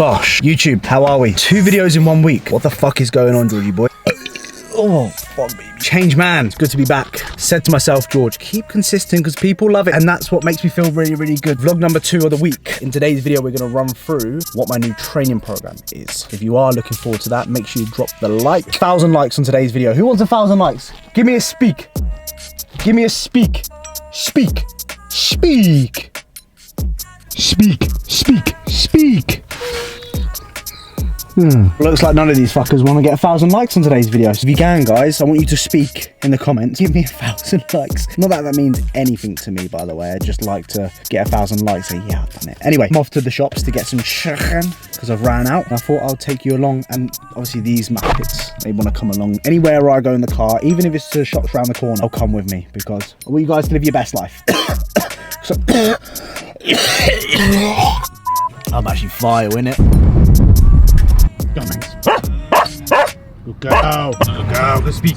Bosh. YouTube, how are we? 2 videos in 1 week. What the fuck is going on, Georgie boy? Oh, fuck, baby. Change man. It's good to be back. Said to myself, George, keep consistent because people love it. And that's what makes me feel really, really good. Vlog number 2 of the week. In today's video, we're going to run through what my new training program is. If you are looking forward to that, make sure you drop the like. 1,000 likes on today's video. Who wants 1,000 likes? Give me a speak. Give me a speak. Speak. Speak. Speak. Speak. Speak. Looks like none of these fuckers want to get 1,000 likes on today's video. So if you can, guys, I want you to speak in the comments. Give me 1,000 likes. Not that that means anything to me, by the way. I'd just like to get 1,000 likes. Say, yeah, I've done it. Anyway, I'm off to the shops to get some chicken because I've ran out. And I thought I'll take you along. And obviously these muppets, they want to come along. Anywhere I go in the car, even if it's to the shops around the corner, they'll come with me because I want you guys to live your best life. So, I'm actually fire, innit? Go, man. Good girl. Good girl. Good speak.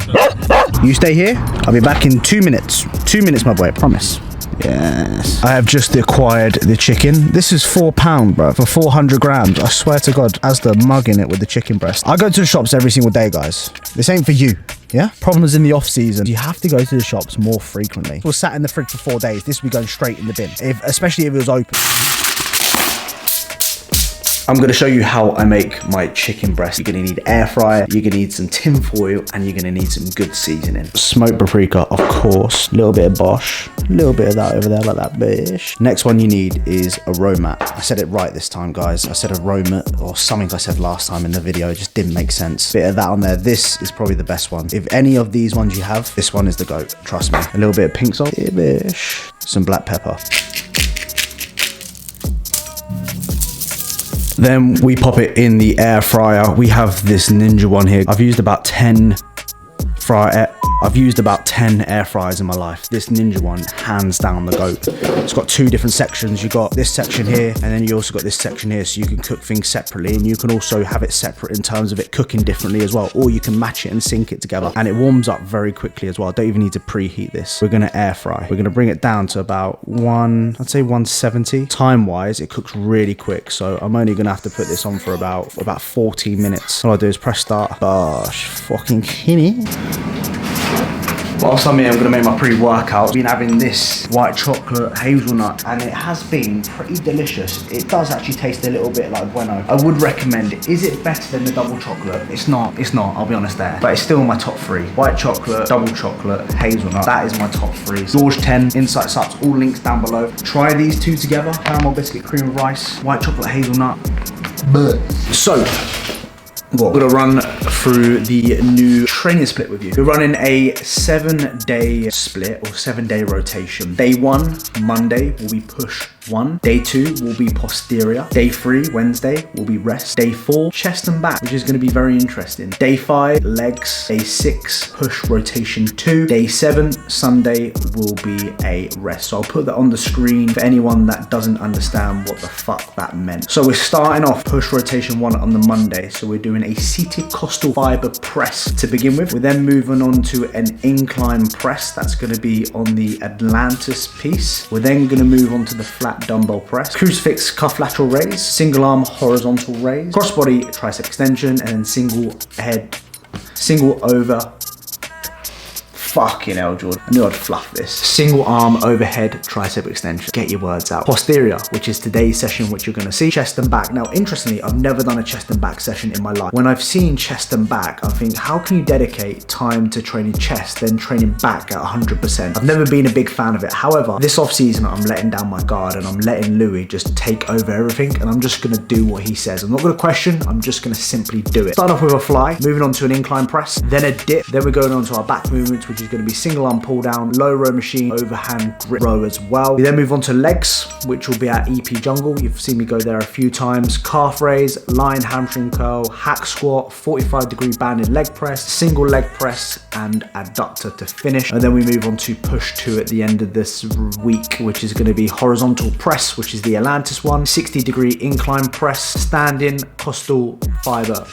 You stay here. I'll be back in 2 minutes. 2 minutes, my boy. I promise. Yes. I have just acquired the chicken. This is £4, bro, for 400 grams. I swear to God, as the mug in it with the chicken breast. I go to the shops every single day, guys. This ain't for you. Yeah? Problems in the off season. You have to go to the shops more frequently. If it was sat in the fridge for 4 days, this would be going straight in the bin. Especially if it was open. I'm going to show you how I make my chicken breast. You're going to need air fryer, you're going to need some tin foil, and you're going to need some good seasoning. Smoked paprika, of course. A little bit of Bosch. A little bit of that over there, like that bish. Next one you need is aroma. I said it right this time, guys. I said aroma, or something I said last time in the video. It just didn't make sense. Bit of that on there. This is probably the best one. If any of these ones you have, this one is the GOAT. Trust me. A little bit of pink salt. Bish. Some black pepper. Then we pop it in the air fryer. We have this Ninja one here. I've used about 10 air fryers in my life. This Ninja one, hands down the GOAT. It's got 2 different sections. You got this section here, and then you also got this section here, so you can cook things separately, and you can also have it separate in terms of it cooking differently as well, or you can match it and sync it together, and it warms up very quickly as well. Don't even need to preheat this. We're gonna air fry. We're gonna bring it down to about I'd say 170. Time-wise, it cooks really quick, so I'm only gonna have to put this on for about 14 minutes. All I do is press start. Gosh, fucking kidding. Whilst I'm here, I'm going to make my pre-workout. I've been having this white chocolate hazelnut, and it has been pretty delicious. It does actually taste a little bit like Bueno. I would recommend it. Is it better than the double chocolate? It's not, I'll be honest there. But it's still my top 3. White chocolate, double chocolate, hazelnut. That is my top 3. George 10, Insight Supps, all links down below. Try these 2 together. Caramel biscuit, cream of rice, white chocolate, hazelnut. So, we're gonna run through the new training split with you. We're running a 7-day split or 7-day rotation. Day 1, Monday, will be push 1. Day 2 will be posterior. Day 3, Wednesday, will be rest. Day 4, chest and back, which is going to be very interesting. Day 5, legs. Day 6, push rotation 2. Day 7, Sunday, will be a rest. So I'll put that on the screen for anyone that doesn't understand what the fuck that meant. So we're starting off push rotation 1 on the Monday. So we're doing a seated costal fiber press to begin with. We're then moving on to an incline press. That's going to be on the Atlantis piece. We're then going to move on to the flat dumbbell press, crucifix cuff lateral raise, single arm horizontal raise, crossbody tricep extension, and then single over. Fucking hell, Jordan. I knew I'd fluff this. Single arm overhead tricep extension. Get your words out. Posterior, which is today's session, which you're going to see. Chest and back. Now, interestingly, I've never done a chest and back session in my life. When I've seen chest and back, I think, how can you dedicate time to training chest, then training back at 100%? I've never been a big fan of it. However, this off season, I'm letting down my guard and I'm letting Louis just take over everything, and I'm just going to do what he says. I'm not going to question. I'm just going to simply do it. Start off with a fly, moving on to an incline press, then a dip. Then we're going on to our back movements, which is going to be single arm pull down, low row machine, overhand grip row as well. We then move on to legs, which will be our EP jungle. You've seen me go there a few times. Calf raise, lion hamstring curl, hack squat, 45-degree banded leg press, single leg press, and adductor to finish. And then we move on to push 2 at the end of this week, which is going to be horizontal press, which is the Atlantis one, 60-degree incline press, standing costal fiber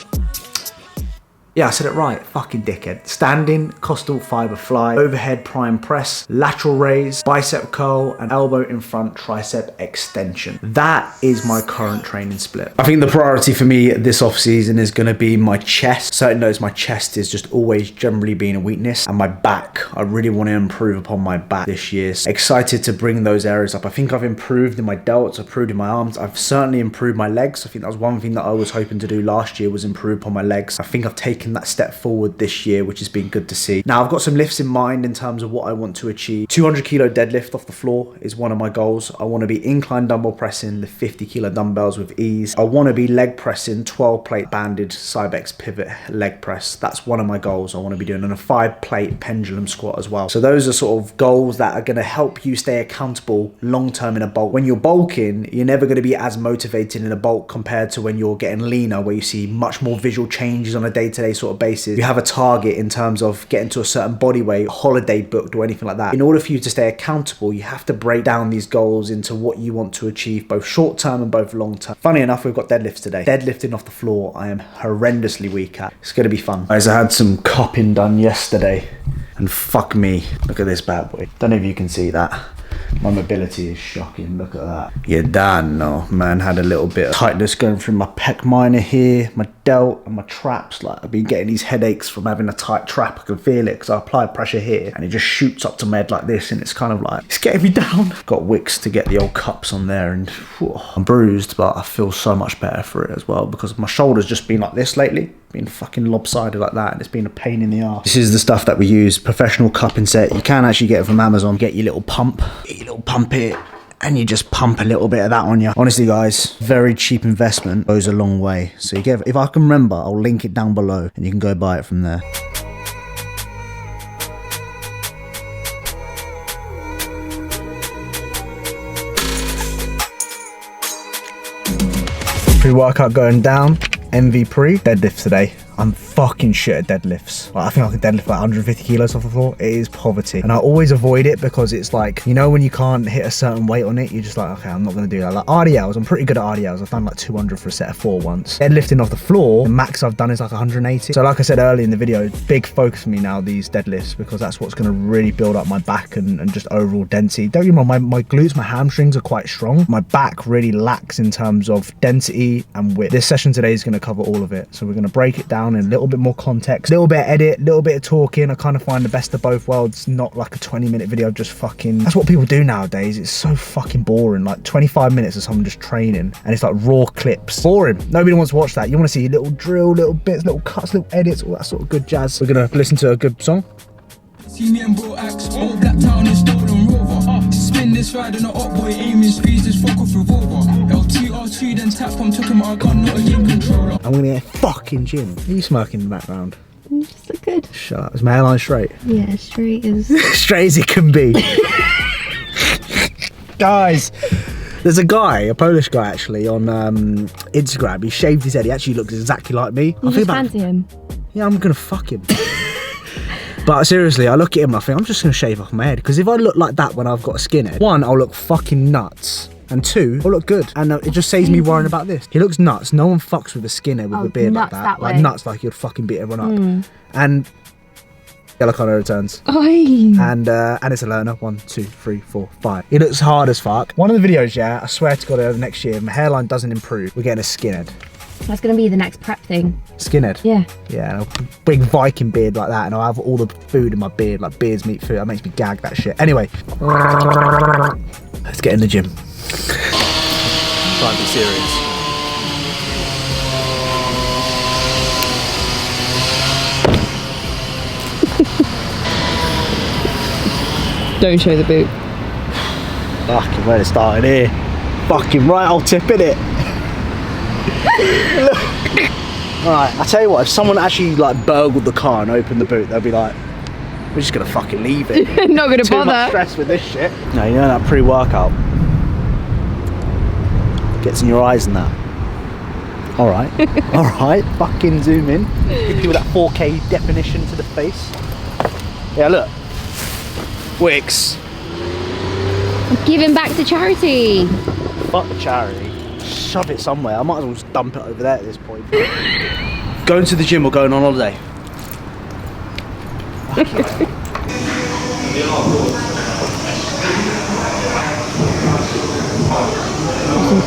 Yeah, I said it right. Fucking dickhead. Standing, costal fiber fly, overhead prime press, lateral raise, bicep curl, and elbow in front tricep extension. That is my current training split. I think the priority for me this off season is going to be my chest. Certain knows my chest is just always generally being a weakness, and my back. I really want to improve upon my back this year. So excited to bring those areas up. I think I've improved in my delts, I've improved in my arms. I've certainly improved my legs. I think that was one thing that I was hoping to do last year, was improve upon my legs. I think I've taken that step forward this year, which has been good to see. Now I've got some lifts in mind in terms of what I want to achieve. 200 kilo deadlift off the floor is one of my goals. I want to be incline dumbbell pressing the 50 kilo dumbbells with ease. I want to be leg pressing 12 plate banded Cybex pivot leg press. That's one of my goals I want to be doing, and a 5 plate pendulum squat as well. So those are sort of goals that are going to help you stay accountable long term in a bulk. When you're bulking, you're never going to be as motivated in a bulk compared to when you're getting leaner, where you see much more visual changes on a day-to-day sort of basis. You have a target in terms of getting to a certain body weight, holiday booked or anything like that. In order for you to stay accountable, you have to break down these goals into what you want to achieve, both short term and both long term. Funny enough, we've got deadlifts today. Deadlifting off the floor, I am horrendously weak at. It's going to be fun. Guys, I had some cupping done yesterday, and fuck me, look at this bad boy. Don't know if you can see that. My mobility is shocking, look at that. You don't know, man, had a little bit of tightness going through my pec minor here, my delt and my traps. Like, I've been getting these headaches from having a tight trap. I can feel it because I apply pressure here and it just shoots up to my head like this, and it's kind of like, it's getting me down. Got wicks to get the old cups on there, and whew, I'm bruised, but I feel so much better for it as well, because my shoulder's just been like this lately. Been fucking lopsided like that, and it's been a pain in the arse. This is the stuff that we use, professional cupping set. You can actually get it from Amazon. Get your little pump, here, and you just pump a little bit of that on you. Honestly guys, very cheap investment, goes a long way. So you get, if I can remember, I'll link it down below and you can go buy it from there. Pre-workout going down. MV pre, deadlifts today. I'm fucking shit at deadlifts. Like, I think I can deadlift like 150 kilos off the floor. It is poverty. And I always avoid it because it's like, you know, when you can't hit a certain weight on it, you're just like, okay, I'm not going to do that. Like RDLs, I'm pretty good at RDLs. I've done like 200 for a set of 4 once. Deadlifting off the floor, the max I've done is like 180. So like I said earlier in the video, big focus for me now, these deadlifts, because that's what's going to really build up my back and just overall density. Don't get me wrong, my glutes, my hamstrings are quite strong. My back really lacks in terms of density and width. This session today is going to cover all of it. So we're going to break it down in a little bit more context, little bit of edit, little bit of talking. I kind of find the best of both worlds, not like a 20-minute video just fucking, that's what people do nowadays. It's so fucking boring, like 25 minutes of someone just training and it's like raw clips. Boring. Nobody wants to watch that. You want to see little drill, little bits, little cuts, little edits, all that sort of good jazz. We're gonna listen to a good song. See me and bro axe, old black town is stolen rover. Spin this ride on a hot boy, aiming, squeeze this fuck off revolver. L2, R2, then tap from took him my gun, not a game controller. I'm gonna get a fucking gym. Are you smirking in the background? You just look good. Shut up. Is my hairline straight? Yeah, straight as... straight as it can be. Guys, there's a guy, a Polish guy actually, on Instagram. He shaved his head. He actually looks exactly like me. You just fancy him? Yeah, I'm gonna fuck him. But seriously, I look at him and I think I'm just gonna shave off my head, because if I look like that when I've got a skinhead, 1, I'll look fucking nuts, and 2, I'll look good. And it just saves me worrying about this. He looks nuts. No one fucks with a skinhead with a beard like that. Like nuts, like you'd fucking beat everyone up. And yellow colour returns. Oi. And it's a learner. 1, 2, 3, 4, 5. He looks hard as fuck. One of the videos, yeah, I swear to God, over next year, if my hairline doesn't improve, we're getting a skinhead. That's going to be the next prep thing. Skinhead? Yeah. Yeah, and a big Viking beard like that, and I'll have all the food in my beard, like beards meat food. That makes me gag, that shit. Anyway, let's get in the gym. Try and be serious. Don't show the boot. Fucking where to start in here. Fucking right, I'll tip in it. Alright, I tell you what, if someone actually like burgled the car and opened the boot, they'll be like, we're just gonna fucking leave it. Not gonna Too bother. much stress with this shit. No, you know that pre-workout gets in your eyes and that. Alright, alright, fucking zoom in. Give people that 4K definition to the face. Yeah, look. Wicks. Giving back to charity. Fuck the charity. Shove it somewhere. I might as well just dump it over there at this point. Going to the gym or going on holiday? Awesome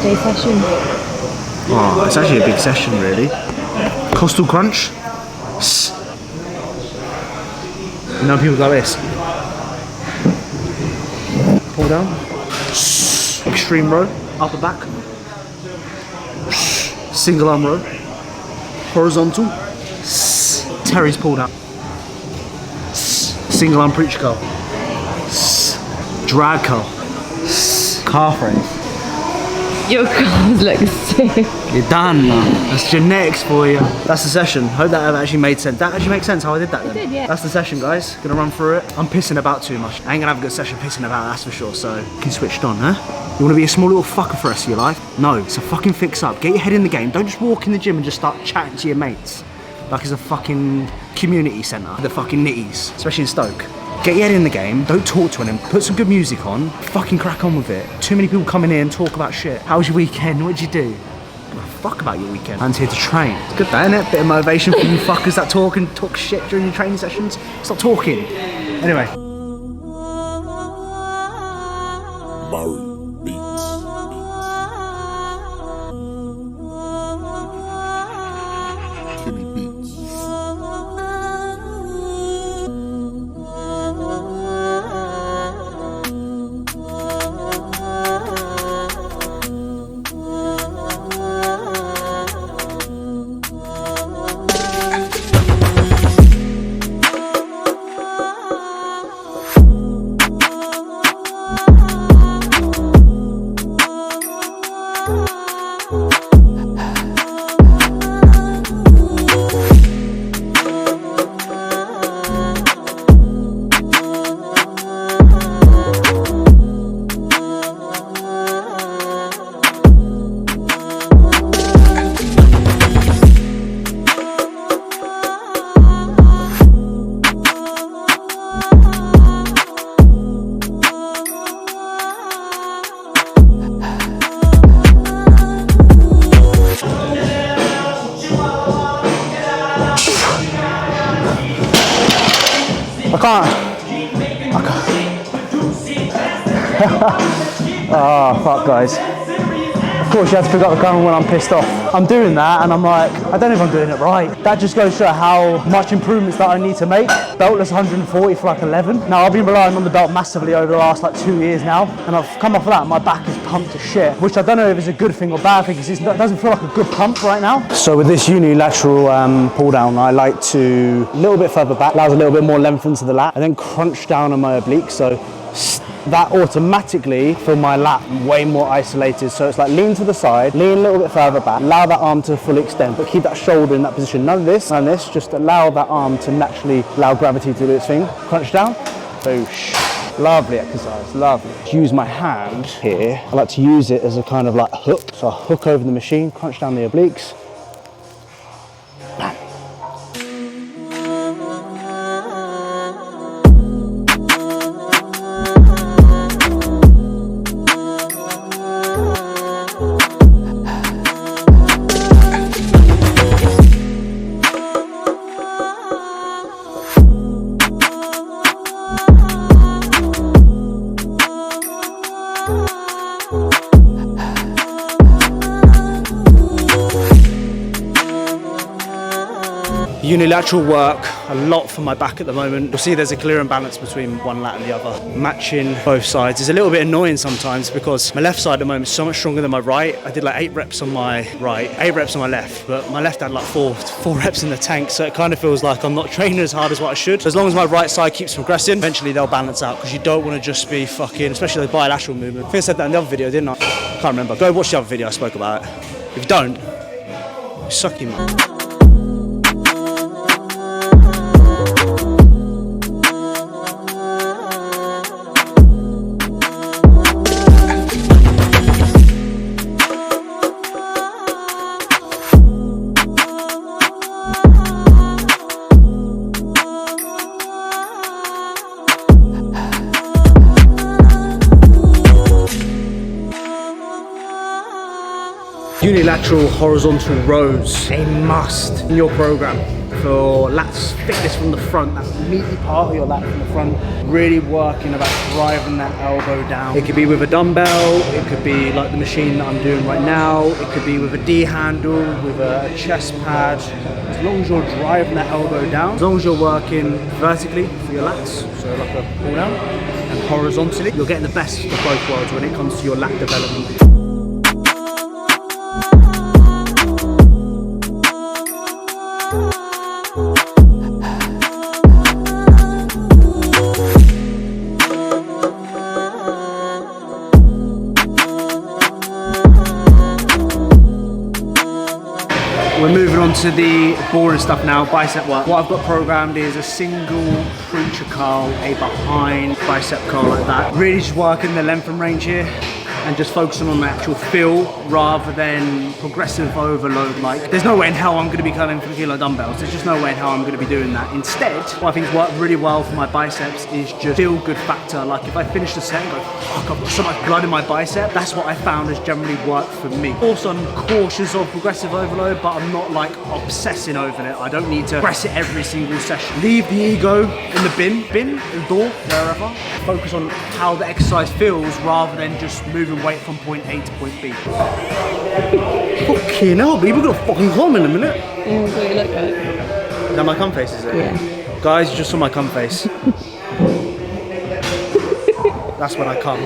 day session. Oh, it's actually a big session, really. Coastal crunch. You know, people go like this. Pull down. Extreme row, upper back. Single arm row. Horizontal. Terry's pull down. Single arm preacher curl. Drag curl. Calf raise. Your calves look sick. You're done, man. That's genetics for you. That's the session. Hope that actually made sense. That actually makes sense how I did that then. It did, yeah. That's the session, guys. Gonna run through it. I'm pissing about too much. I ain't gonna have a good session pissing about, that's for sure. So, get switched on, huh? You wanna be a small little fucker for the rest of your life? No, it's a fucking fix up. Get your head in the game. Don't just walk in the gym and just start chatting to your mates. Like it's a fucking community centre. The fucking nitties, especially in Stoke. Get your head in the game, don't talk to anyone, put some good music on, fucking crack on with it. Too many people come in here and talk about shit. How was your weekend? What'd you do? Fuck about your weekend. Man's here to train. It's good that, innit? Bit of motivation for you fuckers that talk and talk shit during your training sessions. Stop talking. Anyway. I can't. Oh, fuck, guys. Of course, you have to pick up the camera when I'm pissed off. I'm doing that, and I'm like, I don't know if I'm doing it right. That just goes to show how much improvements that I need to make. Beltless 140 for like 11. Now, I've been relying on the belt massively over the last like 2 years now, and I've come off of that, and my back is pumped to shit, which I don't know if it's a good thing or bad thing, because it doesn't feel like a good pump right now. So with this unilateral pull down, I like to a little bit further back, allows a little bit more length into the lat, and then crunch down on my oblique. So that automatically feel my lat way more isolated. So it's like lean to the side, lean a little bit further back, allow that arm to fully extend, but keep that shoulder in that position. None of this, just allow that arm to naturally allow gravity to do its thing. Crunch down, boosh. Lovely exercise, lovely. Use my hand here. I like to use it as a kind of like hook. So I hook over the machine, crunch down the obliques. Bam. Unilateral work, a lot for my back at the moment. You'll see there's a clear imbalance between one lat and the other. Matching both sides is a little bit annoying sometimes because my left side at the moment is so much stronger than my right. I did like 8 reps on my right, 8 reps on my left, but my left had like 4 reps in the tank, so it kind of feels like I'm not training as hard as what I should. As long as my right side keeps progressing, eventually they'll balance out, because you don't want to just be fucking, especially the bilateral movement. I think I said that in the other video, didn't I? Can't remember. Go watch the other video I spoke about it. If you don't, you suck you, man. Unilateral horizontal rows, a must in your program. for lats thickness from the front, that meaty part of your lat from the front. Really working about driving that elbow down. It could be with a dumbbell, it could be like the machine that I'm doing right now, it could be with a D handle, with a chest pad. As long as you're driving that elbow down, as long as you're working vertically for your lats, so like a pull down, and horizontally, you're getting the best of both worlds when it comes to your lat development. We're moving on to the boring stuff now, bicep work. What I've got programmed is a single preacher curl, a behind bicep curl like that. Really just working the length and range here and just focusing on the actual feel rather than progressive overload. Like, there's no way in hell I'm gonna be curling 3 kilo dumbbells. There's just no way in hell I'm gonna be doing that. Instead, what I think's worked really well for my biceps is just feel good factor. Like, if I finish the set and go, fuck, I've got so much blood in my bicep, that's what I found has generally worked for me. Also, I'm cautious of progressive overload, but I'm not like obsessing over it. I don't need to press it every single session. Leave the ego in the bin, the door, wherever. Focus on how the exercise feels rather than just moving weight from point A to point B. Fucking hell, baby, we're gonna fucking come in a minute. Yeah, that's what you look like. Is that my cum face, is it? Yeah. Guys, you just saw my cum face. That's when I come.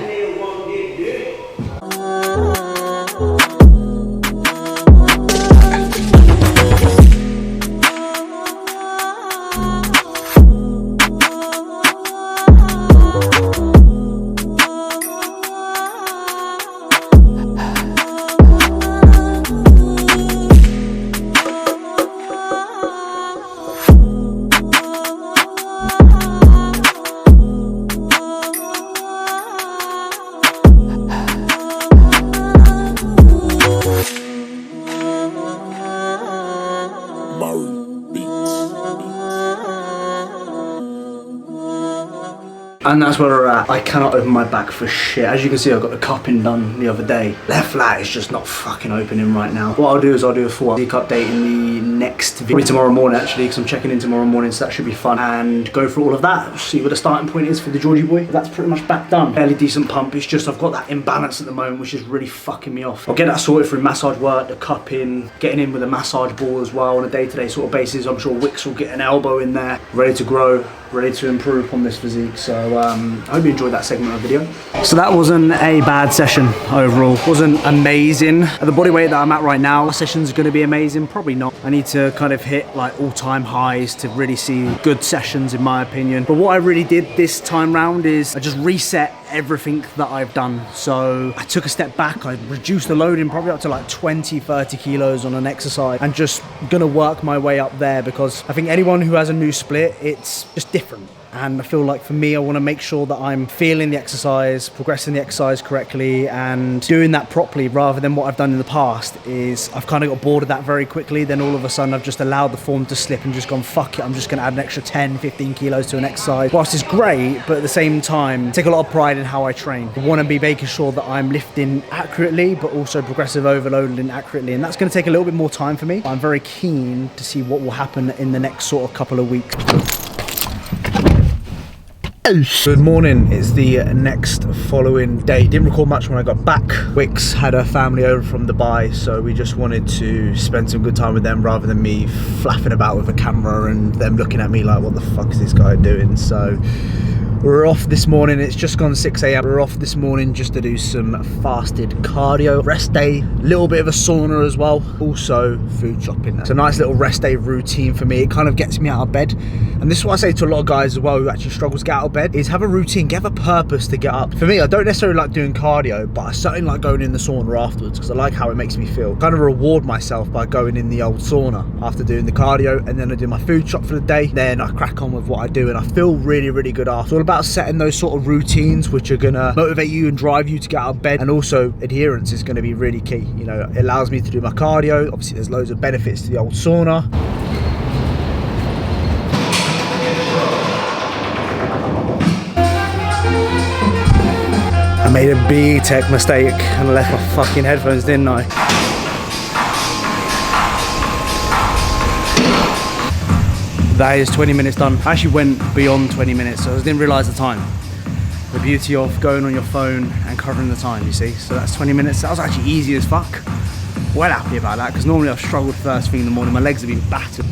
And that's where we're at. I cannot open my back for shit. As you can see, I got the cupping done the other day. Left lat is just not fucking opening right now. What I'll do is I'll do a full physique update in the next video. Probably tomorrow morning actually, because I'm checking in tomorrow morning, so that should be fun. And go through all of that, see what the starting point is for the Georgie boy. That's pretty much back done. Fairly decent pump. It's just I've got that imbalance at the moment, which is really fucking me off. I'll get that sorted through massage work, the cupping, getting in with a massage ball as well on a day-to-day sort of basis. I'm sure Wicks will get an elbow in there, ready to grow, ready to improve on this physique. So I hope you enjoyed that segment of the video. So that wasn't a bad session overall. Wasn't amazing. At the body weight that I'm at right now, the session's gonna be amazing. Probably not. I need to kind of hit like all-time highs to really see good sessions in my opinion. But what I really did this time round is I just reset everything that I've done. So I took a step back, I reduced the loading probably up to like 20-30 kilos on an exercise and just gonna work my way up there, because I think anyone who has a new split, it's just different. And I feel like for me, I want to make sure that I'm feeling the exercise, progressing the exercise correctly and doing that properly, rather than what I've done in the past is I've kind of got bored of that very quickly. Then all of a sudden I've just allowed the form to slip and just gone, fuck it, I'm just going to add an extra 10-15 kilos to an exercise. Whilst it's great, but at the same time, I take a lot of pride in how I train. I want to be making sure that I'm lifting accurately, but also progressive overloading accurately. And that's going to take a little bit more time for me. I'm very keen to see what will happen in the next sort of couple of weeks. Good morning, it's the next following day. Didn't record much when I got back. Wicks had her family over from Dubai, so we just wanted to spend some good time with them rather than me flapping about with a camera and them looking at me like, what the fuck is this guy doing? So we're off this morning. It's just gone 6 a.m. We're off this morning just to do some fasted cardio. Rest day, little bit of a sauna as well. Also food shopping. It's a nice little rest day routine for me. It kind of gets me out of bed. And this is what I say to a lot of guys as well who actually struggle to get out of bed, is have a routine, have a purpose to get up. For me, I don't necessarily like doing cardio, but I certainly like going in the sauna afterwards because I like how it makes me feel. Kind of reward myself by going in the old sauna after doing the cardio, and then I do my food shop for the day. Then I crack on with what I do and I feel really, really good after. It's all about setting those sort of routines which are gonna motivate you and drive you to get out of bed, and also adherence is gonna be really key. You know, it allows me to do my cardio. Obviously there's loads of benefits to the old sauna. I made a big tech mistake and I left my fucking headphones, didn't I? That is 20 minutes done. I actually went beyond 20 minutes, so I didn't realise the time. The beauty of going on your phone and covering the time, you see. So that's 20 minutes. That was actually easy as fuck. Well happy about that, because normally I've struggled first thing in the morning. My legs have been battered.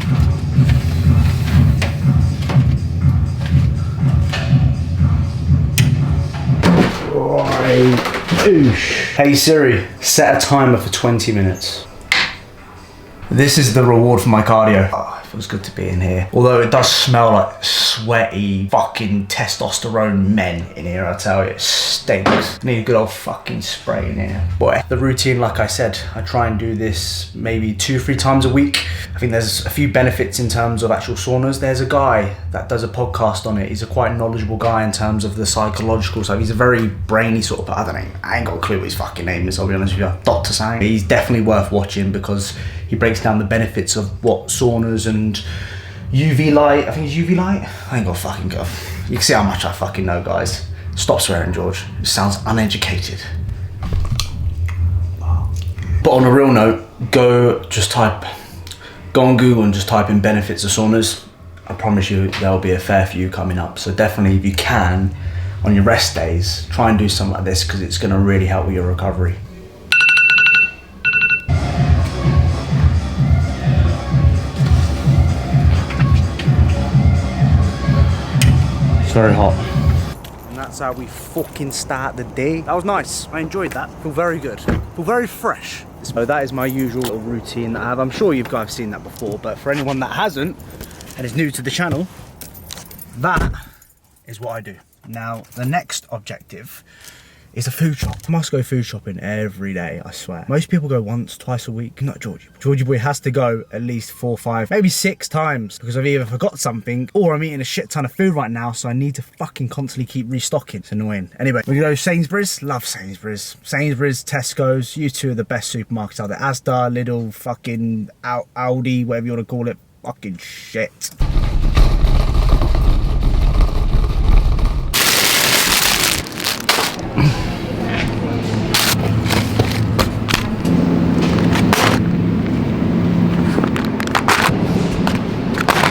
Hey Siri, set a timer for 20 minutes. This is the reward for my cardio. Oh, it feels good to be in here. Although it does smell like sweaty fucking testosterone men in here, I tell you. It stinks. Need a good old fucking spray in here. Boy, the routine, like I said, I try and do this maybe 2-3 times a week. I think there's a few benefits in terms of actual saunas. There's a guy that does a podcast on it. He's a quite knowledgeable guy in terms of the psychological side. He's a very brainy sort of, I don't know, I ain't got a clue what his fucking name is, I'll be honest with you. Dr. Sang. He's definitely worth watching because he breaks down the benefits of what saunas and UV light, I think it's UV light? I ain't got a fucking go. You can see how much I fucking know, guys. Stop swearing, George. It sounds uneducated. But on a real note, go on Google and just type in benefits of saunas. I promise you there'll be a fair few coming up. So definitely, if you can, on your rest days, try and do something like this because it's gonna really help with your recovery. It's very hot. And that's how we fucking start the day. That was nice. I enjoyed that. Feel very good. Feel very fresh. So that is my usual little routine that I have. I'm sure you guys have seen that before, but for anyone that hasn't and is new to the channel, that is what I do. Now, the next objective is a food shop. I must go food shopping every day, I swear. Most people go once, twice a week. Not Georgie. Georgie boy has to go at least 4, 5, maybe 6 times because I've either forgot something or I'm eating a shit ton of food right now, so I need to fucking constantly keep restocking. It's annoying. Anyway, we go Sainsbury's. Love Sainsbury's. Sainsbury's, Tesco's. You two are the best supermarkets out there. Asda, Lidl, fucking Aldi, whatever you want to call it. Fucking shit.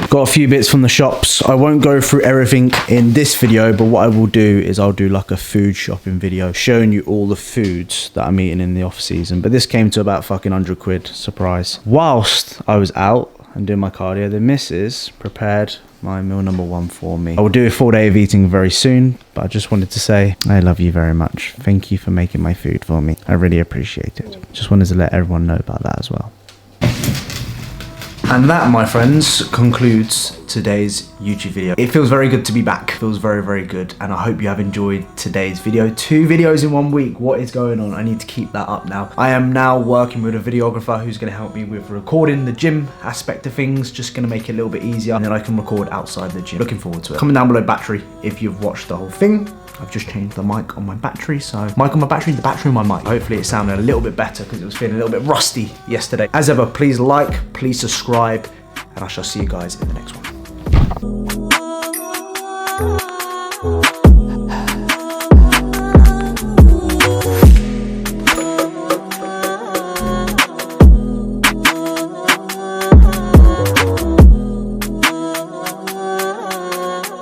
Got a few bits from the shops. I won't go through everything in this video, but what I will do is I'll do like a food shopping video showing you all the foods that I'm eating in the off season. But this came to about fucking 100 quid, surprise. Whilst I was out and doing my cardio, the missus prepared my meal number 1 for me. I will do a full day of eating very soon, but I just wanted to say I love you very much. Thank you for making my food for me. I really appreciate it. Just wanted to let everyone know about that as well. And that, my friends, concludes today's YouTube video. It feels very good to be back. It feels very, very good. And I hope you have enjoyed today's video. 2 videos in 1 week. What is going on? I need to keep that up now. I am now working with a videographer who's going to help me with recording the gym aspect of things. Just going to make it a little bit easier. And then I can record outside the gym. Looking forward to it. Comment down below battery if you've watched the whole thing. I've just changed the mic on my battery, so mic on my battery, the battery on my mic. Hopefully it sounded a little bit better because it was feeling a little bit rusty yesterday. As ever, please like, please subscribe, and I shall see you guys in the next one.